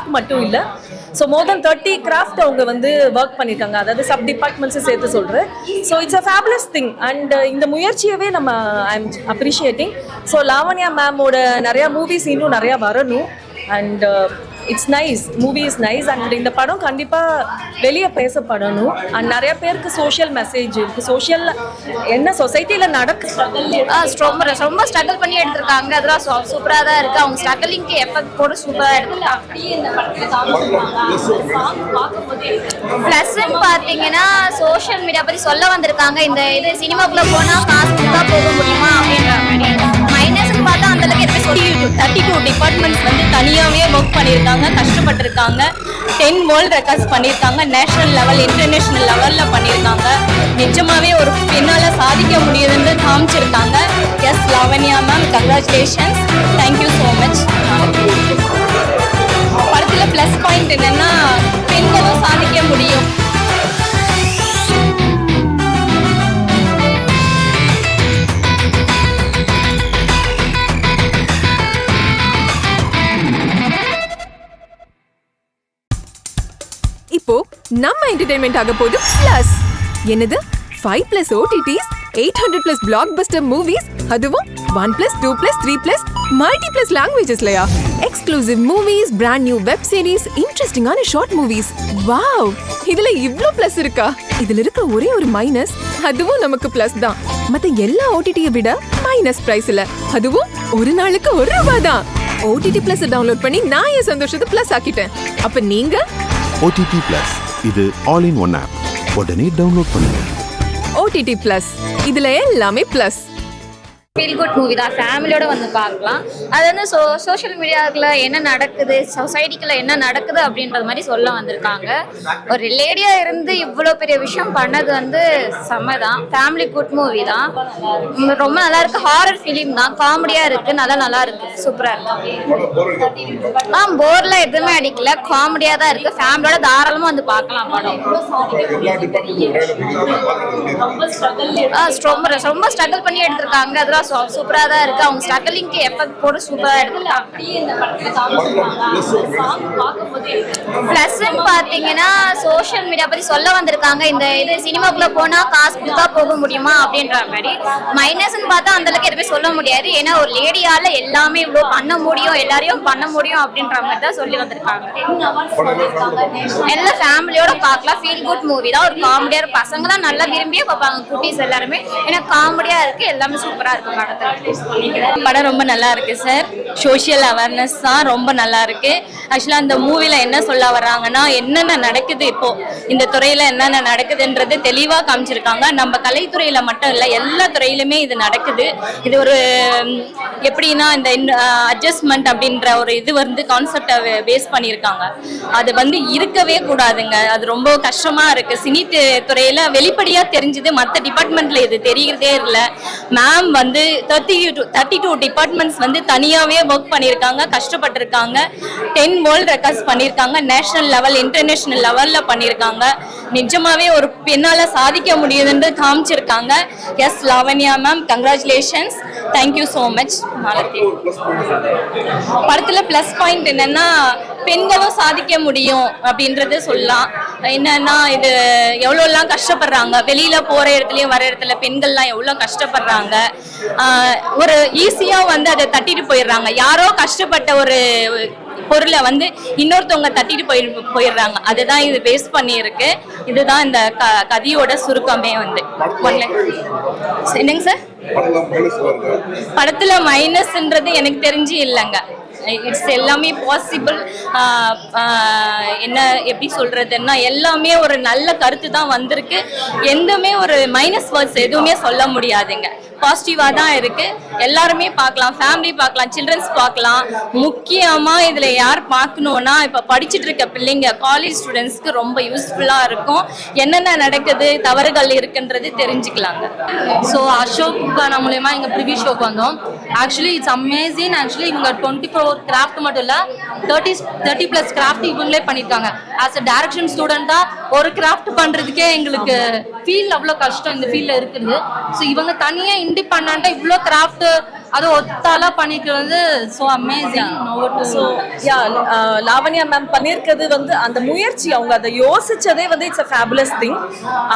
Craft மட்டும் இல்லை. So more தென் 30 craft அவங்க வந்து ஒர்க் பண்ணியிருக்காங்க, அதாவது சப் டிபார்ட்மெண்ட்ஸும் சேர்த்து சொல்கிறேன். So it's a fabulous thing and இந்த முயற்சியவே நம்ம I am appreciating. So Lavanya மேமோட நிறையா மூவிஸ் இன்னும் நிறையா வரணும் and it's nice, movie is nice and இந்த படம் கண்டிப்பாக வெளியே பேசப்படணும் அண்ட் நிறைய பேருக்கு சோஷியல் மெசேஜ் இருக்குது. சோஷியல் என்ன சொசைட்டியில் ரொம்ப ஸ்ட்ரகிள் பண்ணி எடுத்திருக்காங்க. அதெல்லாம் சூப்பராக தான் இருக்குது. அவங்க ஸ்ட்ரகிளிங்க்கு எஃபெக்ட் போட்டு சூப்பராக எடுத்துருக்காங்க. ப்ளஸ்ன்னு பார்த்தீங்கன்னா சோஷியல் மீடியா பற்றி சொல்ல வந்திருக்காங்க. இந்த இது சினிமாக்குள்ளே போனால் காசு கொடுத்தா போக முடியுமா அப்படின்ற மாதிரி. மைனஸ்ன்னு பார்த்தா அந்தளவுக்கு எப்படி சொல்லி 32 டிபார்ட்மெண்ட்ஸ் வந்து தனியாகவே ஒர்க் பண்ணியிருக்காங்க, கஷ்டப்பட்டிருக்காங்க. 10 வேர்ல்ட் ரெக்கார்ட்ஸ் பண்ணியிருக்காங்க, நேஷனல் லெவல் இன்டர்நேஷனல் லெவலில் பண்ணியிருக்காங்க. நிஜமாவே ஒரு பெண்ணால் சாதிக்க முடியுதுன்னு காமிச்சிருக்காங்க. Yes Lavanya ma'am, congratulations, thank you so much. படத்தில் ப்ளஸ் பாயிண்ட் என்னென்னா பெண்களும் சாதிக்க முடியும். இப்போ நம்ம என்டர்டெயின்மெண்ட் ஆக போகுது பிளஸ். என்னது 5+ OTTs, 800+ blockbuster movies, அதுவும் 1+, 2+, 3+, multi+ languagesலயா? Exclusive movies, brand new web series, இன்ட்ரெஸ்டிங்கான ஷார்ட் மூவிஸ். வாவ், இதுல இவ்ளோ பிளஸ் இருக்கா? இதுல இருக்க ஒரே ஒரு மைனஸ், அதுவும் நமக்கு பிளஸ் தான். மத்த எல்லா OTT-யை விட மைனஸ் பிரைஸ்ல, அதுவும் ஒரு நாளுக்கு ₹1 தான். OTT Plus டவுன்லோட் பண்ணி நான் என் சந்தோஷத்தை பிளஸ் ஆக்கிட்டேன். அப்ப நீங்க OTT Plus, இது ஆல் இன் ஒன் ஆப். உடனே டவுன்லோட் பண்ணுங்க. OTT Plus, இதுல எல்லாமே பிளஸ். ஃபீல் குட் மூவி தான், ஃபேமிலியோட வந்து பார்க்கலாம். அது வந்து சோஷியல் மீடியாவுக்குள்ள என்ன நடக்குது, சொசைட்டிக்குள்ள என்ன நடக்குது அப்படின்றது மாதிரி சொல்ல வந்திருக்காங்க. ஒரு லேடியாக இருந்து இவ்வளோ பெரிய விஷயம் பண்ணது வந்து செம்ம தான். ஃபேமிலி குட் மூவி தான், ரொம்ப நல்லா இருக்கு. ஹாரர் ஃபிலிம் தான், காமெடியாக இருக்கு, நல்லா இருக்கு, சூப்பராக இருக்கு. போர்ல எதுவுமே அடிக்கல, காமெடியாக தான் இருக்கு. ஃபேமிலியோட தாராளமாக வந்து பார்க்கலாம் படம். ரொம்ப ஸ்ட்ரகிள் பண்ணி எடுத்திருக்காங்க. அதெல்லாம் சூப்பராக தான் இருக்கு. அவங்க ஸ்ட்ரகிளிங்க்கு எஃபெக்ட் போட்டு சூப்பராக எடுத்துருக்காங்க. ப்ளஸ்ன்னு பார்த்தீங்கன்னா சோஷியல் மீடியா பற்றி சொல்ல வந்திருக்காங்க. இந்த இது சினிமாக்குள்ளே போனால் காசு கொடுத்தா போக முடியுமா அப்படின்ற மாதிரி. மைனஸ்ன்னு பார்த்தா அந்தளவுக்கு எதுவுமே சொல்ல முடியாது. ஏன்னா ஒரு லேடியால் எல்லாமே இவ்வளோ பண்ண முடியும், எல்லாரையும் பண்ண முடியும் அப்படின்ற மாதிரி தான் சொல்லி வந்திருக்காங்க. எல்லாம் ஃபேமிலியோட பார்க்கலாம். ஃபீல் குட் மூவி தான், ஒரு காமெடியாக பசங்க தான் நல்லா விரும்பியே பார்ப்பாங்க, குட்டீஸ் எல்லாருமே. ஏன்னா காமெடியாக இருக்குது, எல்லாமே சூப்பராக இருக்கு. படம் ரொம்ப நல்லா இருக்கு சார். சோஷியல் அவேர்னஸ் தான் ரொம்ப நல்லா இருக்கு. ஆக்சுவலா அந்த மூவில என்ன சொல்ல வர்றாங்கன்னா, என்னென்ன நடக்குது இப்போ இந்த துறையில என்னென்ன நடக்குதுன்றது தெளிவா காமிச்சிருக்காங்க. நம்ம கலைத்துறையில மட்டும் இல்ல, எல்லா துறையிலுமே இது நடக்குது. இது ஒரு எப்படின்னா இந்த அட்ஜஸ்ட்மெண்ட் அப்படின்ற ஒரு இது வந்து கான்செப்டை பேஸ் பண்ணியிருக்காங்க. அது வந்து இருக்கவே கூடாதுங்க, அது ரொம்ப கஷ்டமா இருக்கு. சினி துறையில வெளிப்படையா தெரிஞ்சது, மற்ற டிபார்ட்மெண்ட்ல இது தெரிகிறதே இல்லை. மேம் வந்து 32 டிபார்ட்மெண்ட்ஸ் வந்து தனியாகவே ஒர்க் பண்ணியிருக்காங்க, கஷ்டப்பட்டிருக்காங்க. 10 வேர்ல்ட் ரெக்கார்ட்ஸ் பண்ணியிருக்காங்க, நேஷனல் லெவல் இன்டர்நேஷனல் லெவலில் பண்ணியிருக்காங்க. நிஜமாவே ஒரு பெண்ணால் சாதிக்க முடியுதுன்னு காமிச்சிருக்காங்க. Yes Lavanya ma'am, congratulations, thank you so much. படத்தில் ப்ளஸ் பாயிண்ட் என்னன்னா பெண்களும் சாதிக்க முடியும் அப்படின்றது சொல்லலாம். என்னன்னா இது எவ்வளோலாம் கஷ்டப்படுறாங்க, வெளியில போற இடத்துலயும் வர இடத்துல பெண்கள்லாம் எவ்வளோ கஷ்டப்படுறாங்க. ஒரு ஈஸியா வந்து அதை தட்டிட்டு போயிடுறாங்க. யாரோ கஷ்டப்பட்ட ஒரு பொருளை வந்து இன்னொருத்தவங்க தட்டிட்டு போயிடுறாங்க. அதுதான் இது பேஸ் பண்ணி இருக்கு. இதுதான் இந்த கதையோட சுருக்கமே வந்து. என்னங்க சார், படத்துல மைனஸ்ன்றது எனக்கு தெரிஞ்சு இல்லைங்க. இட்ஸ் எல்லாமே பாசிபிள். என்ன எப்படி சொல்றதுன்னா, எல்லாமே ஒரு நல்ல கருத்து தான் வந்திருக்கு. எந்தமே ஒரு மைனஸ் வேர்ட்ஸ் எதுவுமே சொல்ல முடியாதுங்க. பாசிட்டிவா தான் இருக்கு. எல்லாருமே பார்க்கலாம், ஃபேமிலி பார்க்கலாம், சில்ட்ரன்ஸ் பார்க்கலாம். முக்கியமா இதுல யார் பார்க்கணும்னா, இப்ப படிச்சுட்டு இருக்க பிள்ளைங்க, காலேஜ் ஸ்டூடெண்ட்ஸ்க்கு ரொம்ப யூஸ்ஃபுல்லா இருக்கும். என்னென்ன நடக்குது, தவறுகள் இருக்குன்றது தெரிஞ்சுக்கலாங்க. ஸோ அசோக் கான மூலயமா எங்கள் ப்ரிவியூ ஷோக்கு வந்தோம். Actually it's amazing. ஆக்சுவலி இவங்க 24 கிராஃப்ட் மட்டும் இல்லை, 30+ கிராஃப்ட் இவங்களே பண்ணியிருக்காங்க. ஆஸ் அ டைரக்ஷன் ஸ்டூடெண்ட்டாக ஒரு கிராஃப்ட் பண்ணுறதுக்கே எங்களுக்கு ஃபீல் அவ்வளோ கஷ்டம் இந்த ஃபீல்டில் இருக்குது. ஸோ இவங்க தனியாக இண்டிபெண்டாக இவ்வளோ கிராஃப்ட் அது ஒத்தாலா பண்ணிக்கிறது so amazing. So yeah Lavanya ma'am பண்ணியிருக்கிறது வந்து அந்த முயற்சி, அவங்க அதை யோசிச்சதே வந்து இட்ஸ் அ ஃபேபுலஸ் திங்.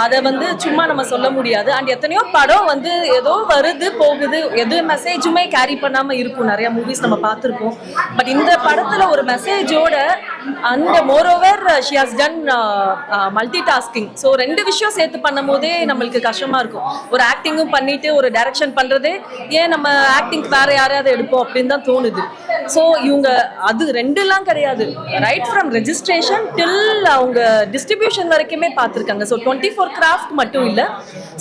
அதை வந்து சும்மா நம்ம சொல்ல முடியாது. அண்ட் எத்தனையோ படம் வந்து ஏதோ வருது போகுது, எது மெசேஜுமே கேரி பண்ணாம இருக்கும். நிறைய மூவிஸ் நம்ம பார்த்துருப்போம். பட் இந்த படத்துல ஒரு மெசேஜோட and moreover she has done multitasking. So ரெண்டு விஷயம் சேர்த்து பண்ணும் போதே நம்மளுக்கு கஷ்டமா இருக்கும். ஒரு ஆக்டிங்கும் பண்ணிட்டு ஒரு டைரக்ஷன் பண்றதே ஏன் நம்ம ஆக்டிங்க்கு வேற யாரையாவது எடுப்போம் அப்படின்னு தான் தோணுது. ஸோ இவங்க அது ரெண்டுலாம் கிடையாது, ரைட் ஃப்ரம் ரெஜிஸ்ட்ரேஷன் டில் அவங்க டிஸ்ட்ரிபியூஷன் வரைக்குமே பார்த்துருக்காங்க. ஸோ 24 கிராஃப்ட் மட்டும் இல்லை,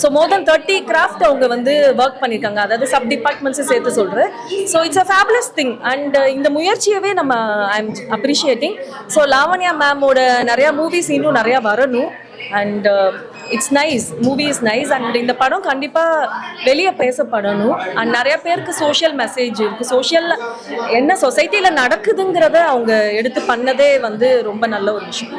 ஸோ மோர் தென் 30 கிராஃப்ட் அவங்க வந்து ஒர்க் பண்ணியிருக்காங்க. அதாவது சப் டிபார்ட்மெண்ட்ஸும் சேர்த்து சொல்கிறேன். So it's a fabulous thing. And இந்த முயற்சியவே நம்ம I am appreciating. So Lavanya மேமோட நிறையா மூவிஸ் இன்னும் நிறையா வரணும். And it's nice, movie is nice. And இந்த படம் கண்டிப்பாக வெளியே பேசப்படணும். அண்ட் நிறைய பேருக்கு சோஷியல் மெசேஜ் இருக்குது, சோஷியல் என்ன சொசைட்டியில் நடக்குதுங்கிறத அவங்க எடுத்து பண்ணதே வந்து ரொம்ப நல்ல ஒரு விஷயம்.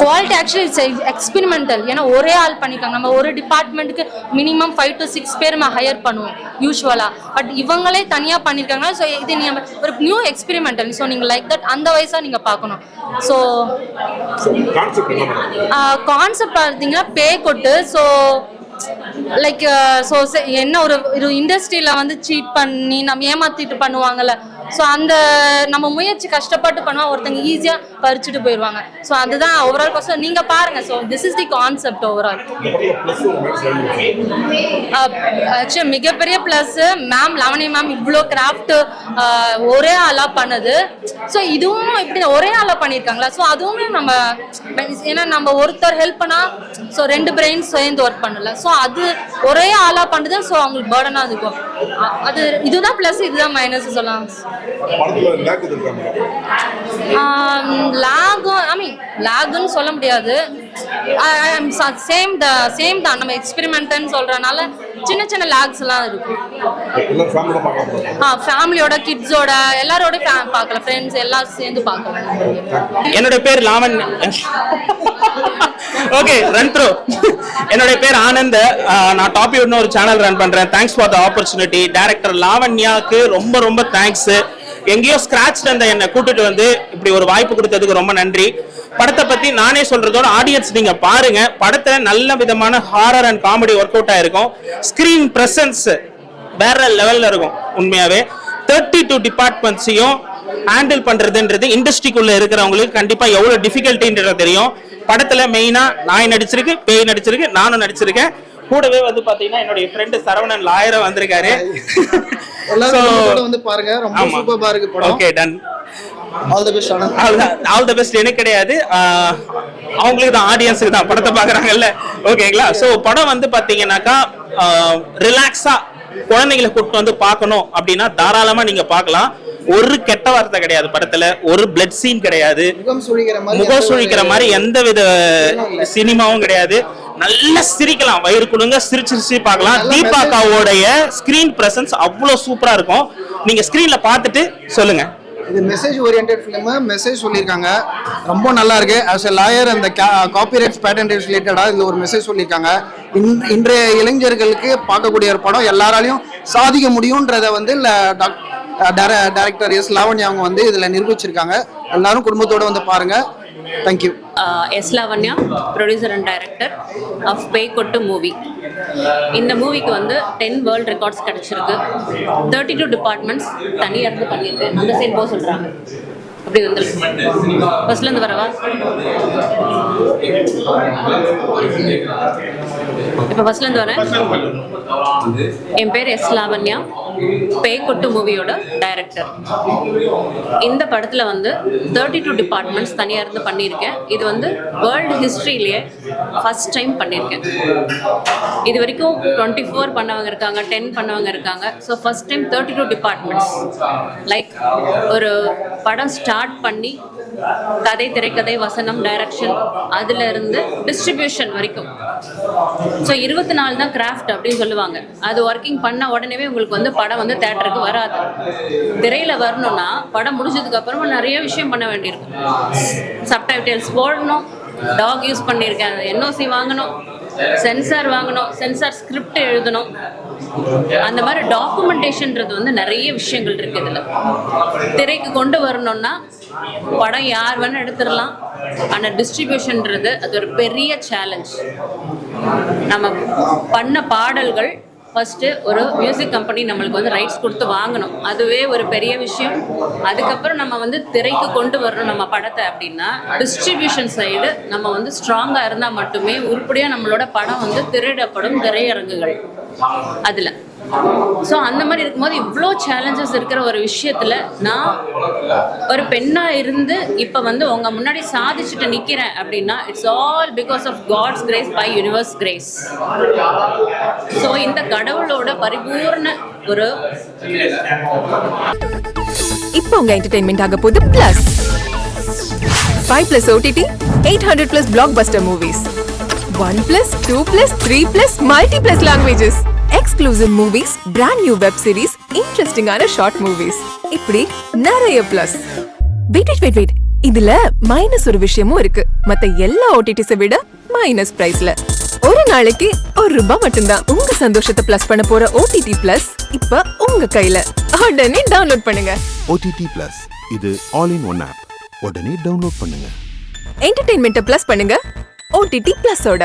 Quality actually it's experimental. ஏன்னா ஒரே ஆள் பண்ணிக்காங்க. நம்ம ஒரு டிபார்ட்மெண்ட்டுக்கு மினிமம் 5 to 6 பேர் நம்ம ஹையர் பண்ணுவோம் யூஸ்வலாக. பட் இவங்களே தனியாக பண்ணியிருக்காங்க. ஸோ இது நீங்கள் ஒரு நியூ எக்ஸ்பெரிமெண்டல். ஸோ நீங்கள் லைக் தட் அந்த வயசாக நீங்கள் பார்க்கணும். ஸோ கான்செப்ட் பார்த்தீங்கன்னா பேய் கொட்டு. ஸோ லைக் ஸோ என்ன ஒரு இண்டஸ்ட்ரியில் வந்து சீட் பண்ணி நம்ம ஏமாத்திட்டு பண்ணுவாங்கல்ல. ஸோ அந்த நம்ம முயற்சி கஷ்டப்பட்டு பண்ணுவோம், ஒருத்தங்க ஈஸியாக பறிச்சுட்டு போயிடுவாங்க. ஸோ அதுதான் ஓவரால் காஸ்ட். நீங்கள் பாருங்கள். So this is the concept overall. Actually மிகப்பெரிய ப்ளஸ் மேம் லாவண்யா மேம் இவ்வளோ கிராஃப்ட் ஒரே ஆளாக பண்ணது. ஸோ இதுவும் இப்படி ஒரே ஆளாக பண்ணியிருக்காங்களா. ஸோ அதுவுமே நம்ம ஏன்னா நம்ம ஒருத்தர் ஹெல்ப் பண்ணால் ஸோ 2 பிரெயின் சேர்ந்து ஒர்க் பண்ணல. ஸோ அது ஒரே ஆளாக பண்ணுது. ஸோ அவங்களுக்கு பேர்டனாக இருக்கும். அது இதுதான் ப்ளஸ், இதுதான் மைனஸ் சொல்லலாம். லாகுன்னு சொல்ல முடியாது. சேம் தான். நம்ம எக்ஸ்பெரிமெண்ட்னு சொல்றதுனால சின்ன சின்ன லாக்ஸ் எல்லாம் இருக்கும். ஃபேமிலியோட கிட்ஸோட எல்லாரோட பார்க்கலாம், ஃப்ரெண்ட்ஸ் எல்லாம் சேர்ந்து பார்க்கலாம். என்னோட பேர் லாவண். Okay run through. என்னோட பேர் ஆனந்த். நான் டாபிக்னு ஒரு சேனல் ரன் பண்றேன். Thanks for the opportunity. Director லாவண்யாக்கு ரொம்ப ரொம்ப தேங்க்ஸ். எங்கேயோ ஸ்கிராட்ச் அந்த என்னை கூட்டிட்டு வந்து இப்படி ஒரு வாய்ப்பு கொடுத்ததுக்கு ரொம்ப நன்றி. படத்தை பத்தி நானே சொல்றதோட ஆடியன்ஸ் நீங்க பாருங்க. படத்தை நல்ல விதமான horror and comedy work out ஆயிருக்கும். ஸ்கிரீன் பிரசன்ஸ் வேற லெவல்ல இருக்கும். உண்மையாவே 32 டிபார்ட்மெண்ட்ஸையும் ஹேண்டில் பண்றதுன்றது இண்டஸ்ட்ரிக்குள்ள இருக்கிறவங்களுக்கு கண்டிப்பா எவ்வளவு டிஃபிகல்ட்டின்றது தெரியும். படத்துல மெயினா நாய் நடிச்சிருக்கு, பேய் நடிச்சிருக்கு, நானும் நடிச்சிருக்கேன். கூடவே வந்து பாத்தீங்கன்னா என்னுடைய ஃப்ரெண்ட் சரவணன் லாயரா வந்திருக்காரு. வந்து பாருங்க, ரொம்ப சூப்பரா இருக்கு படம். Okay done. All the best Anand. All the best எனக்கு கிடையாது, அவங்களுக்கு தான், ஆடியன்ஸுக்கு தான், படத்தை பாக்குறாங்கல்ல. ஓகேங்களா. சோ படம் வந்து பாத்தீங்கன்னாக்கா ரிலாக்ஸா குழந்தைங்களை கூப்பிட்டு வந்து பார்க்கணும் அப்படின்னா தாராளமா நீங்க பார்க்கலாம். ஒரு கெட்ட வார்த்தை கிடையாது படத்துல, ஒரு பிளட் சீன் கிடையாது, முகம் சுழிக்கிற மாதிரி எந்த வித சினிமாவும் கிடையாது. நல்லா சிரிக்கலாம், வயிறு கொடுங்க, சிரிச்சு பார்க்கலாம். தீபாக்காவோடைய ஸ்கிரீன் பிரசன்ஸ் அவ்வளவு சூப்பரா இருக்கும். நீங்க ஸ்கிரீன்ல பார்த்துட்டு சொல்லுங்க. இது மெசேஜ் ஓரியன்டட் ஃபிலிம், மெசேஜ் சொல்லியிருக்காங்க, ரொம்ப நல்லா இருக்கு. ஆஸ் எ லாயர் அந்த காப்பிரைட்ஸ் பேட்டன்ட் ரிலேட்டடா இதுல ஒரு மெசேஜ் சொல்லியிருக்காங்க. இன்றைய இளைஞர்களுக்கு பார்க்கக்கூடிய ஒரு படம், எல்லாராலையும் சாதிக்க முடியும்ன்றத வந்து டைரக்டர் எஸ் லாவண்யா அவங்க வந்து இதுல நிரூபிச்சிருக்காங்க. எல்லாரும் குடும்பத்தோட வந்து பாருங்க. Thank you. Yes Lavanya, producer and director of Pei Kottu movie. இந்த மூவிக்கு வந்து 10 வேர்ல்ட் ரெக்கார்ட்ஸ் கிடச்சிருக்கு. 32 டிபார்ட்மெண்ட்ஸ் தனியாக இருந்து பண்ணியிருக்கு. அந்த சைட் போக சொல்கிறாங்க. அப்படி வந்து ஃபர்ஸ்ட்லேருந்து வரவா? இப்போ ஃபர்ஸ்ட்லேருந்து வரேன். என் பேர் எஸ் லாவண்யா, பேய் கொட்டு மூவியோட டைரக்டர். இந்த படத்தில் வந்து 32 டிபார்ட்மெண்ட்ஸ் தனியாக இருந்து பண்ணியிருக்கேன். இது வந்து வேர்ல்டு ஹிஸ்ட்ரியிலேயே ஃபர்ஸ்ட் டைம் பண்ணியிருக்கேன். இது வரைக்கும் 24 பண்ணவங்க இருக்காங்க, 10 பண்ணவங்க இருக்காங்க. So first time 32 departments. Like ஒரு படம் ஸ்டார்ட் பண்ணி கதை, திரைக்கதை, வசனம், டைரக்ஷன், அதுல இருந்து டிஸ்ட்ரிபியூஷன் வரைக்கும். ஸோ 24 தான் கிராஃப்ட் அப்படின்னு சொல்லுவாங்க. அது ஒர்க்கிங் பண்ண உடனே உங்களுக்கு வந்து படம் வந்து தேட்டருக்கு வராது. திரையில வரணும்னா படம் முடிஞ்சதுக்கு அப்புறமா நிறைய விஷயம் பண்ண வேண்டியிருக்கும். சப்டைட்டில்ஸ் போடணும், டாக் யூஸ் பண்ணியிருக்கேன், NOC வாங்கணும், சென்சார் வாங்கணும், சென்சார் ஸ்கிரிப்ட் எழுதணும், அந்த மாதிரி டாக்குமெண்டேஷன்றது வந்து நிறைய விஷயங்கள் இருக்கு இதில். திரைக்கு கொண்டு வரணும்னா படம் யார் வேணால் எடுத்துடலாம், ஆனால் டிஸ்ட்ரிபியூஷன்றது அது ஒரு பெரிய சேலஞ்ச். நம்ம பண்ண பாடல்கள் ஃபஸ்ட்டு ஒரு மியூசிக் கம்பெனி நம்மளுக்கு வந்து ரைட்ஸ் கொடுத்து வாங்கணும், அதுவே ஒரு பெரிய விஷயம். அதுக்கப்புறம் நம்ம வந்து திரைக்கு கொண்டு வரணும் நம்ம படத்தை அப்படின்னா டிஸ்ட்ரிபியூஷன் சைடு நம்ம வந்து ஸ்ட்ராங்காக இருந்தால் மட்டுமே உருப்படியாக நம்மளோட படம் வந்து திரையிடப்படும் திரையரங்குகள் அதில். ஸோ அந்த மாதிரி இருக்கும்போது இவ்வளோ சேலஞ்சஸ் இருக்கிற ஒரு விஷயத்தில் நான் ஒரு பெண்ணாக இருந்து இப்போ வந்து உங்கள் முன்னாடி சாதிச்சுட்டு நிற்கிறேன் அப்படின்னா it's all because of God's grace by universe grace. So இந்த கடவுளோட பரிபூர்ண ஒரு இப்போ உங்க என்டர்டெயின்மெண்ட் ஆக போகுது plus 5+ OTT 800+ blockbuster movies 1+, 2+, 3+ multi+ languages, exclusive movies, brand new web series, interesting ஆன short movies, இப்படி நிறைய பிளஸ். வெயிட் இதுல மைனஸ் ஒரு விஷயமும் இருக்கு. மத்த எல்லா ஓடிடிஸை விட மைனஸ் பிரைஸ்ல ஒரு நாளைக்கு ₹1 மட்டும்தான். உங்க சந்தோஷத்தை பிளஸ் பண்ண போற OTT பிளஸ் இப்ப உங்க கையில. உடனே டவுன்லோட் பண்ணுங்க. OTT Plus இது ஆல் இன் ஒன் ஆப். உடனே டவுன்லோட் பண்ணுங்க. என்டர்டெயின்மெண்ட்டை பிளஸ் பண்ணுங்க OTT பிளஸோட.